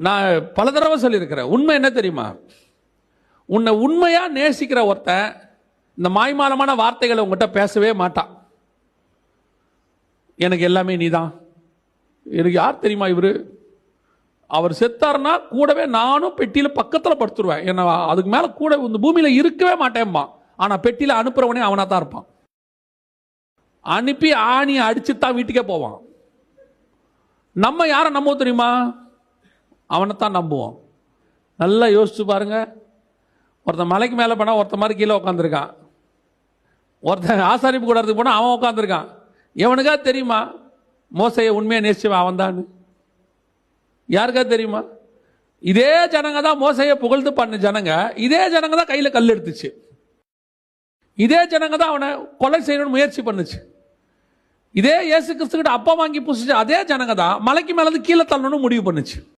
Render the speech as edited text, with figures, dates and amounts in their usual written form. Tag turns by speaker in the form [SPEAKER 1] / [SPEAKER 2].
[SPEAKER 1] நான் பல தடவை சொல்லியிருக்கிறேன். உண்மை என்ன தெரியுமா? உன்னை உண்மையா நேசிக்கிற ஒருத்தன் இந்த மாய்மாலமான வார்த்தைகளை உங்ககிட்ட பேசவே மாட்டான். எனக்கு எல்லாமே நீதான், எனக்கு யார் தெரியுமா இவரு, அவர் செத்தார்னா கூடவே நானும் பெட்டியில பக்கத்தில் படுத்துருவேன், என்ன அதுக்கு மேல கூட இந்த பூமியில இருக்கவே மாட்டேன்பான். ஆனா பெட்டியில அனுப்புறவனே அவனா தான் இருப்பான். அனுப்பி ஆணியை அடிச்சுதான் வீட்டுக்கே போவான். நம்ம யாரை நம்புவோம் தெரியுமா? அவனைத்தான் நம்புவோம். நல்லா யோசிச்சு பாருங்க. ஒருத்தன் மலைக்கு மேலே போனால் ஒருத்தன் மாதிரி கீழே உட்காந்துருக்கான். ஒருத்தன் ஆசாரிப்பு கூடறதுக்கு போனால் அவன் உட்காந்துருக்கான். எவனுக்கா தெரியுமா மோசையை உண்மையை நேசிச்சவன் அவன் தான்? யாருக்கா தெரியுமா? இதே ஜனங்க தான் மோசையை புகழ்ந்து பண்ண ஜனங்க. இதே ஜனங்க தான் கையில் கல் எடுத்துச்சு. இதே ஜனங்க தான் அவனை கொலை செய்யணும்னு முயற்சி பண்ணுச்சு. இதே இயேசு கிறிஸ்து கிட்ட அப்பா வாங்கி பூசிச்சு அதே ஜனங்க தான் மலைக்கு மேலே கீழே தள்ளணும்னு முடிவு பண்ணுச்சு.